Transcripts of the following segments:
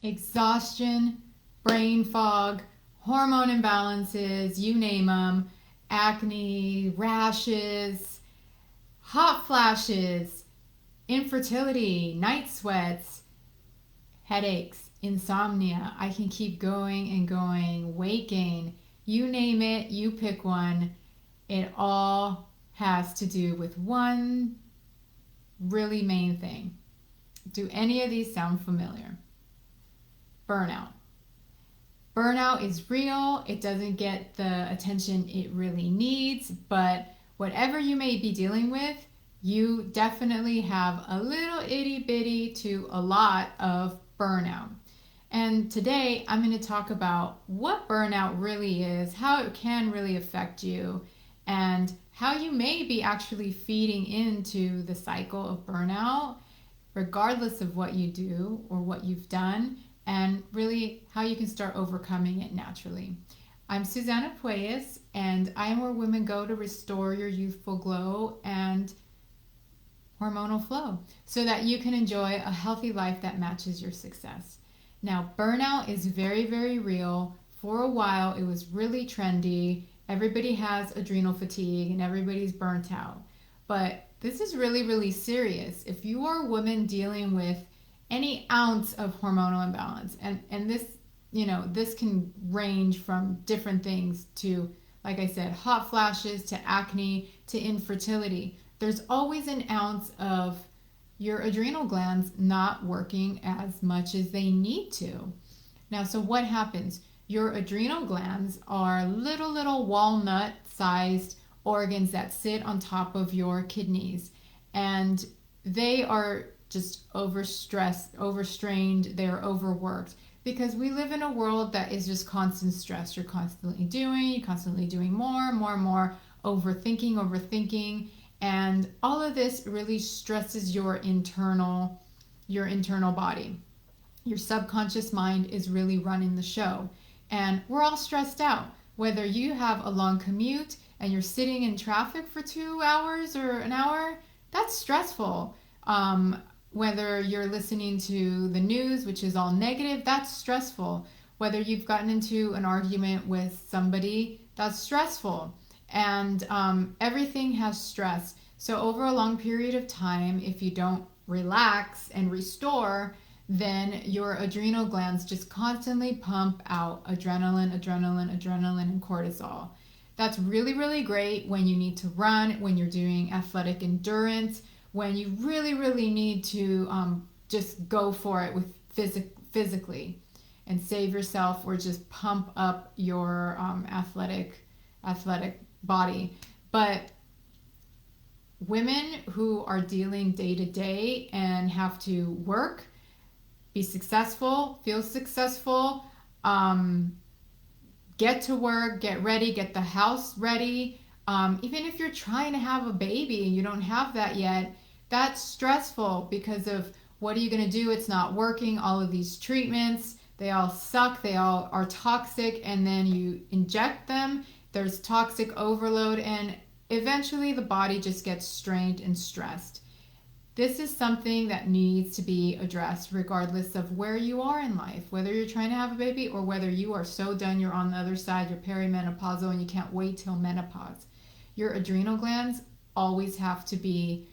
exhaustion, brain fog, hormone imbalances, you name them, acne, rashes, hot flashes, infertility, night sweats, headaches, insomnia. I can keep going and going, weight gain, you name it, you pick one. It all has to do with one really main thing. Do any of these sound familiar? Burnout. Burnout is real. It doesn't get the attention it really needs, but whatever you may be dealing with, you definitely have a little itty bitty to a lot of burnout. And today I'm going to talk about what burnout really is, how it can really affect you, and how you may be actually feeding into the cycle of burnout, regardless of what you do or what you've done, and really how you can start overcoming it naturally. I'm Susanna Pueyes, and I am where women go to restore your youthful glow and hormonal flow so that you can enjoy a healthy life that matches your success. Now, burnout is very, very real. For a while, it was really trendy. Everybody has adrenal fatigue and everybody's burnt out. But this is really, really serious. If you are a woman dealing with any ounce of hormonal imbalance, and this, this can range from different things to, like I said, hot flashes to acne to infertility. There's always an ounce of your adrenal glands not working as much as they need to. Now, so what happens? Your adrenal glands are little walnut-sized organs that sit on top of your kidneys, and they are just overstressed, overstrained, they're overworked because we live in a world that is just constant stress. You're constantly doing more, overthinking, and all of this really stresses your internal body. Your subconscious mind is really running the show. And we're all stressed out. Whether you have a long commute and you're sitting in traffic for 2 hours or an hour, that's stressful. Whether you're listening to the news, which is all negative, that's stressful. Whether you've gotten into an argument with somebody, that's stressful. And everything has stress. So over a long period of time, if you don't relax and restore, then your adrenal glands just constantly pump out adrenaline, and cortisol. That's really, really great when you need to run, when you're doing athletic endurance, when you really, really need to just go for it with physically and save yourself or just pump up your athletic body. But women who are dealing day to day and have to work, be successful, feel successful, get to work, get ready, get the house ready. Even if you're trying to have a baby and you don't have that yet, that's stressful because of what are you going to do? It's not working. All of these treatments, they all suck. They all are toxic. And then you inject them. There's toxic overload. And eventually the body just gets strained and stressed. This is something that needs to be addressed regardless of where you are in life, whether you're trying to have a baby or whether you are so done, you're on the other side, you're perimenopausal and you can't wait till menopause. Your adrenal glands always have to be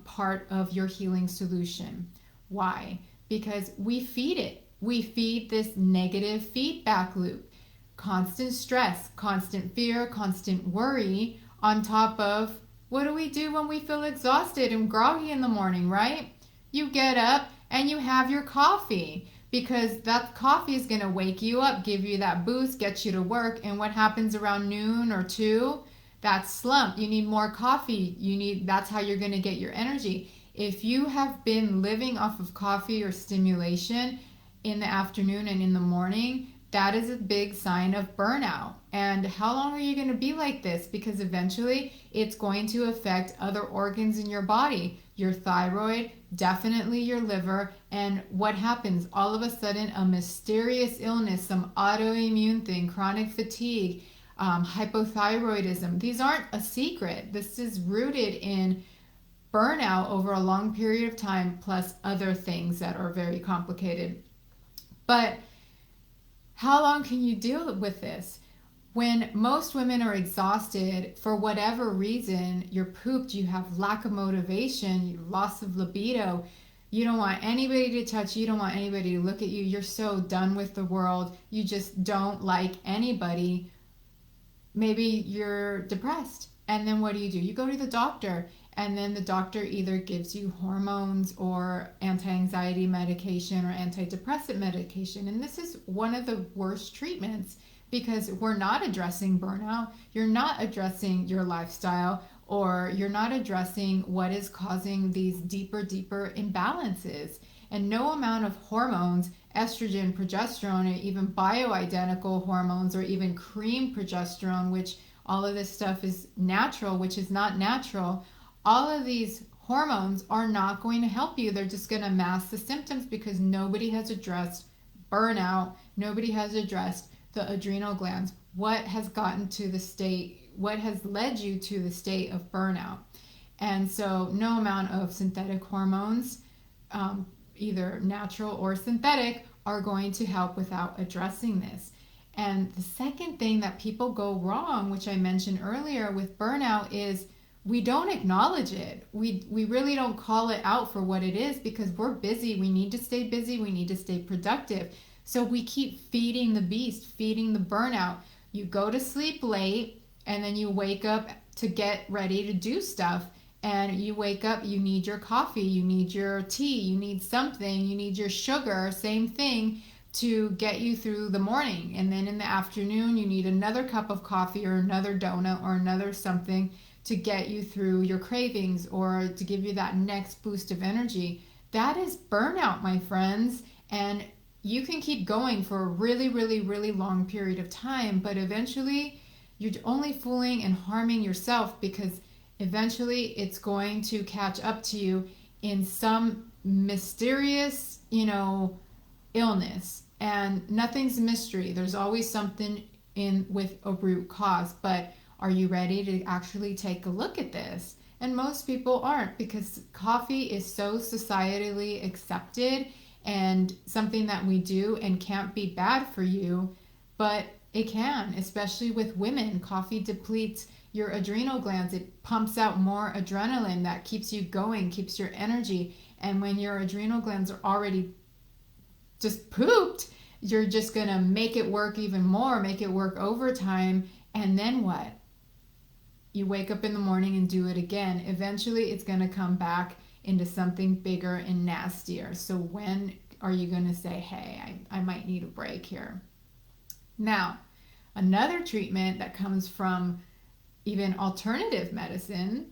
part of your healing solution. Why? Because we feed it. We feed this negative feedback loop. Constant stress, constant fear, constant worry on top of what do we do when we feel exhausted and groggy in the morning, right? You get up and you have your coffee because that coffee is going to wake you up, give you that boost, get you to work. And what happens around noon or 2? That slump. You need more coffee. That's how you're going to get your energy. If you have been living off of coffee or stimulation in the afternoon and in the morning, that is a big sign of burnout. And how long are you going to be like this? Because eventually it's going to affect other organs in your body. Your thyroid, definitely your liver. And what happens? All of a sudden, a mysterious illness, some autoimmune thing, chronic fatigue, hypothyroidism. These aren't a secret. This is rooted in burnout over a long period of time, plus other things that are very complicated. But how long can you deal with this? When most women are exhausted for whatever reason, you're pooped, you have lack of motivation, you loss of libido, you don't want anybody to touch you, you don't want anybody to look at you, you're so done with the world, you just don't like anybody. Maybe you're depressed. And then what do? You go to the doctor, and then the doctor either gives you hormones or anti-anxiety medication or antidepressant medication. And this is one of the worst treatments because we're not addressing burnout. You're not addressing your lifestyle, or you're not addressing what is causing these deeper imbalances. And no amount of hormones, estrogen, progesterone, or even bioidentical hormones, or even cream progesterone, which all of this stuff is natural, which is not natural, all of these hormones are not going to help you. They're just going to mask the symptoms because nobody has addressed burnout. Nobody has addressed the adrenal glands. What has gotten to the state, what has led you to the state of burnout? And so no amount of synthetic hormones, either natural or synthetic, are going to help without addressing this. And the second thing that people go wrong, which I mentioned earlier with burnout, is we don't acknowledge it. We really don't call it out for what it is because we're busy. We need to stay busy. We need to stay productive. So we keep feeding the beast, feeding the burnout. You go to sleep late and then you wake up to get ready to do stuff. And you wake up, you need your coffee, you need your tea, you need something, you need your sugar, same thing, to get you through the morning. And then in the afternoon, you need another cup of coffee or another donut or another something to get you through your cravings or to give you that next boost of energy. That is burnout, my friends. And you can keep going for a really long period of time, but eventually you're only fooling and harming yourself because eventually it's going to catch up to you in some mysterious, illness. And nothing's a mystery. There's always something in with a root cause, but are you ready to actually take a look at this? And most people aren't because coffee is so societally accepted and something that we do and can't be bad for you, but it can, especially with women. Coffee depletes your adrenal glands. It pumps out more adrenaline that keeps you going, keeps your energy. And when your adrenal glands are already just pooped, you're just going to make it work even more, make it work overtime. And then what? You wake up in the morning and do it again. Eventually, it's going to come back into something bigger and nastier. So when are you going to say, hey, I might need a break here? Now, another treatment that comes from even alternative medicine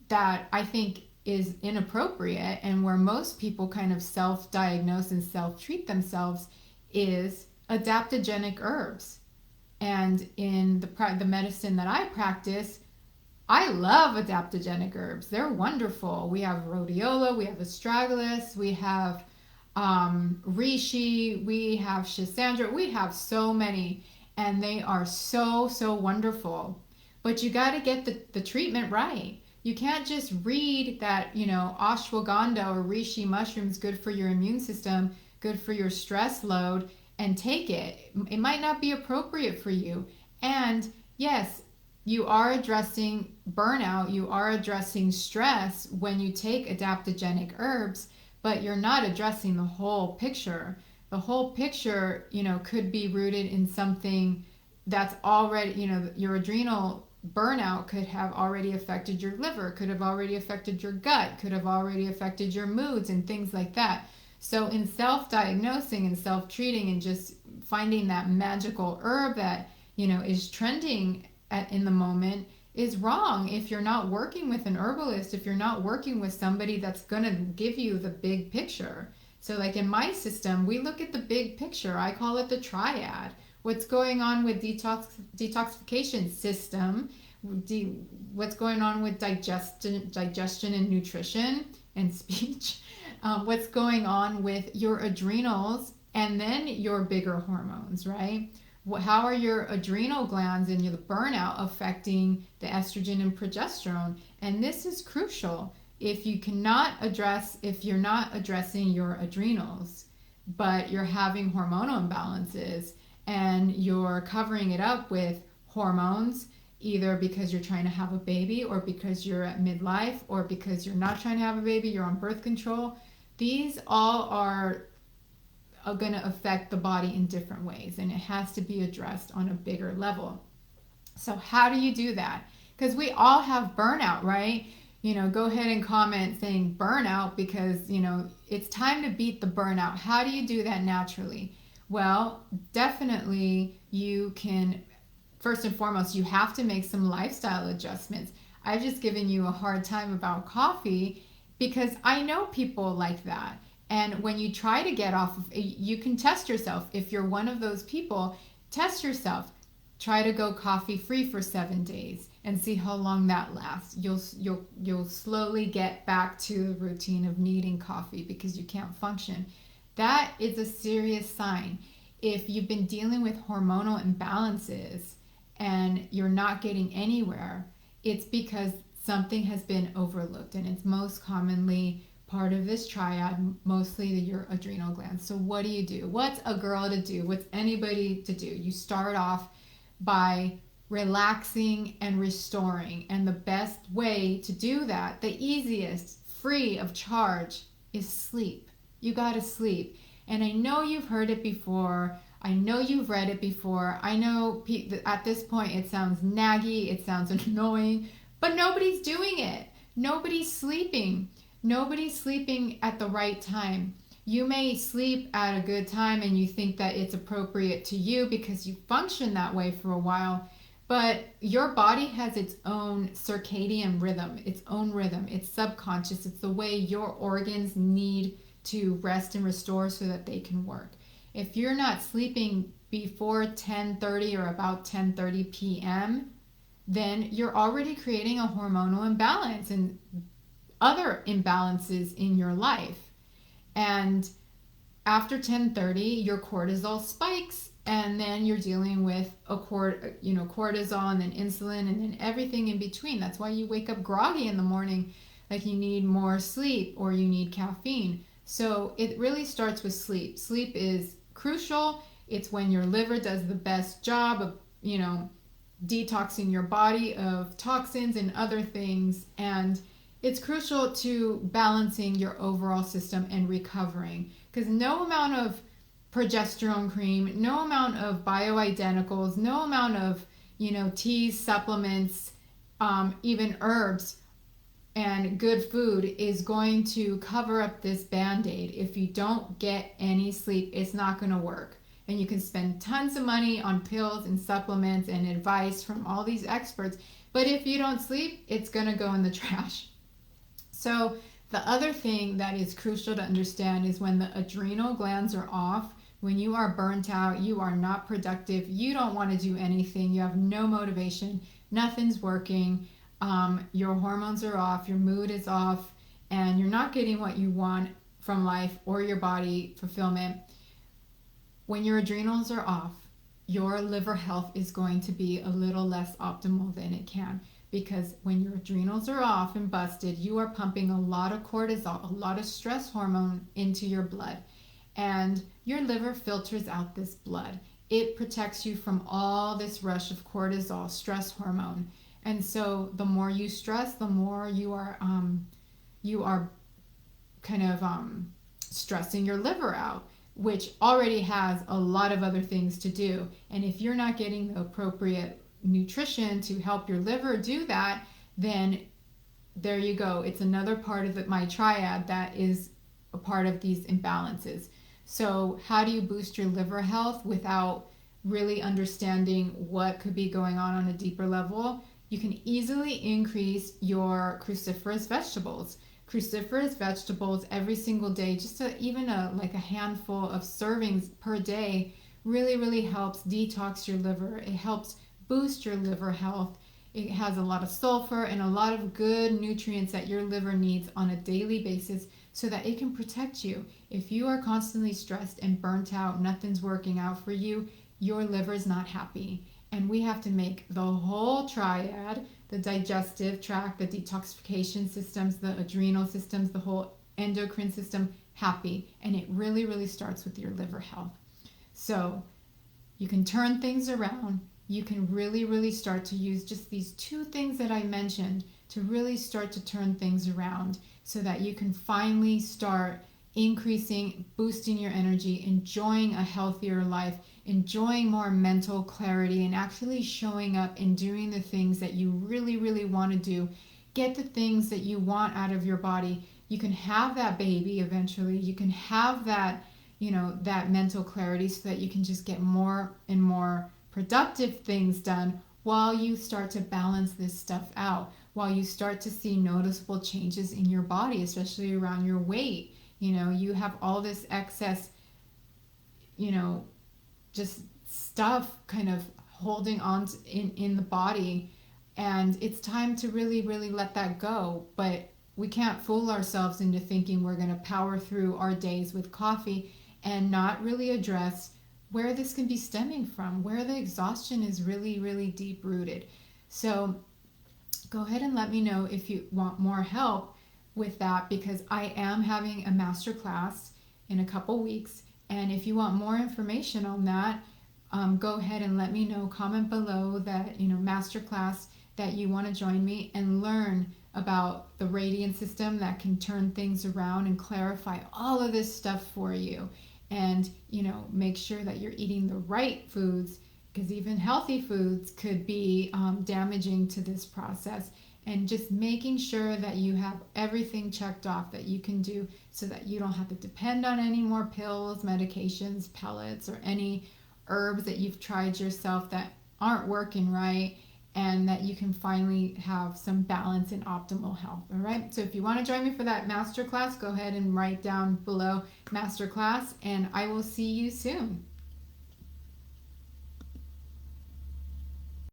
that I think is inappropriate and where most people kind of self-diagnose and self-treat themselves is adaptogenic herbs. And in the medicine that I practice, I love adaptogenic herbs. They're wonderful. We have rhodiola, we have astragalus, we have reishi, we have schisandra, we have so many, and they are so wonderful. But you got to get the treatment right. You can't just read that, ashwagandha or reishi mushrooms good for your immune system, good for your stress load, and take it. It might not be appropriate for you. And yes, you are addressing burnout, you are addressing stress when you take adaptogenic herbs, but you're not addressing the whole picture. The whole picture, could be rooted in something that's already, your adrenal burnout could have already affected your liver, could have already affected your gut, could have already affected your moods and things like that. So in self-diagnosing and self-treating and just finding that magical herb that, is trending in the moment is wrong. If you're not working with an herbalist, if you're not working with somebody that's going to give you the big picture. So like in my system, we look at the big picture. I call it the triad. What's going on with detoxification system, what's going on with digestion and nutrition and speech, what's going on with your adrenals, and then your bigger hormones, right? How are your adrenal glands and your burnout affecting the estrogen and progesterone? And this is crucial. If you're not addressing your adrenals, but you're having hormonal imbalances and you're covering it up with hormones, either because you're trying to have a baby or because you're at midlife or because you're not trying to have a baby, you're on birth control. These all are going to affect the body in different ways, and it has to be addressed on a bigger level. So how do you do that? Because we all have burnout, right? Go ahead and comment saying burnout, because it's time to beat the burnout. How do you do that naturally? Well, definitely you can. First and foremost, you have to make some lifestyle adjustments. I've just given you a hard time about coffee because I know people like that. And when you try to get off of, you can test yourself. If you're one of those people, test yourself. Try to go coffee free for 7 days and see how long that lasts. You'll slowly get back to the routine of needing coffee because you can't function. That is a serious sign. If you've been dealing with hormonal imbalances and you're not getting anywhere, it's because something has been overlooked, and it's most commonly part of this triad, mostly your adrenal glands. So what do you do? What's a girl to do? What's anybody to do? You start off by relaxing and restoring, and the best way to do that, the easiest, free of charge, is sleep. You got to sleep. And I know you've heard it before. I know you've read it before. I know at this point it sounds naggy, it sounds annoying, but nobody's doing it. Nobody's sleeping. Nobody's sleeping at the right time. You may sleep at a good time and you think that it's appropriate to you because you function that way for a while, but your body has its own circadian rhythm, its own rhythm. It's subconscious. It's the way your organs need to rest and restore so that they can work. If you're not sleeping before 10:30 or about 10:30 p.m., then you're already creating a hormonal imbalance and other imbalances in your life. And after 10:30, your cortisol spikes, and then you're dealing with cortisol and then insulin and then everything in between. That's why you wake up groggy in the morning, like you need more sleep or you need caffeine. So it really starts with sleep. Sleep is crucial. It's when your liver does the best job of, detoxing your body of toxins and other things. And it's crucial to balancing your overall system and recovering, because no amount of progesterone cream, no amount of bioidenticals, no amount of, teas, supplements, even herbs and good food is going to cover up this band-aid. If you don't get any sleep, it's not going to work. And you can spend tons of money on pills and supplements and advice from all these experts, but if you don't sleep, it's going to go in the trash. So the other thing that is crucial to understand is when the adrenal glands are off, when you are burnt out, you are not productive, you don't want to do anything, you have no motivation, nothing's working, your hormones are off, your mood is off, and you're not getting what you want from life or your body fulfillment. When your adrenals are off, your liver health is going to be a little less optimal than it can, because when your adrenals are off and busted, you are pumping a lot of cortisol, a lot of stress hormone into your blood, and your liver filters out this blood. It protects you from all this rush of cortisol, stress hormone. And so the more you stress, the more you are kind of stressing your liver out, which already has a lot of other things to do. And if you're not getting the appropriate nutrition to help your liver do that, then there you go. It's another part of my triad that is a part of these imbalances. So how do you boost your liver health without really understanding what could be going on a deeper level? You can easily increase your cruciferous vegetables. Cruciferous vegetables every single day, just even a handful of servings per day, really helps detox your liver. It helps boost your liver health. It has a lot of sulfur and a lot of good nutrients that your liver needs on a daily basis so that it can protect you. If you are constantly stressed and burnt out, nothing's working out for you, your liver is not happy. And we have to make the whole triad, the digestive tract, the detoxification systems, the adrenal systems, the whole endocrine system, happy. And it really, really starts with your liver health. So you can turn things around. You can really, really start to use just these two things that I mentioned to really start to turn things around so that you can finally start increasing, boosting your energy, enjoying a healthier life, enjoying more mental clarity, and actually showing up and doing the things that you really, really want to do. Get the things that you want out of your body. You can have that baby eventually. You can have that, that mental clarity so that you can just get more and more productive things done while you start to balance this stuff out, while you start to see noticeable changes in your body, especially around your weight. You have all this excess, just stuff kind of holding on to, in the body, and it's time to really, really let that go. But we can't fool ourselves into thinking we're going to power through our days with coffee and not really address where this can be stemming from, where the exhaustion is really, really deep rooted. So go ahead and let me know if you want more help with that, because I am having a masterclass in a couple weeks. And if you want more information on that, go ahead and let me know. Comment below that, masterclass that you want to join me and learn about the radiant system that can turn things around and clarify all of this stuff for you. And, make sure that you're eating the right foods, because even healthy foods could be damaging to this process. And just making sure that you have everything checked off that you can do so that you don't have to depend on any more pills, medications, pellets, or any herbs that you've tried yourself that aren't working right, and that you can finally have some balance and optimal health. All right. So if you want to join me for that masterclass, go ahead and write down below masterclass, and I will see you soon.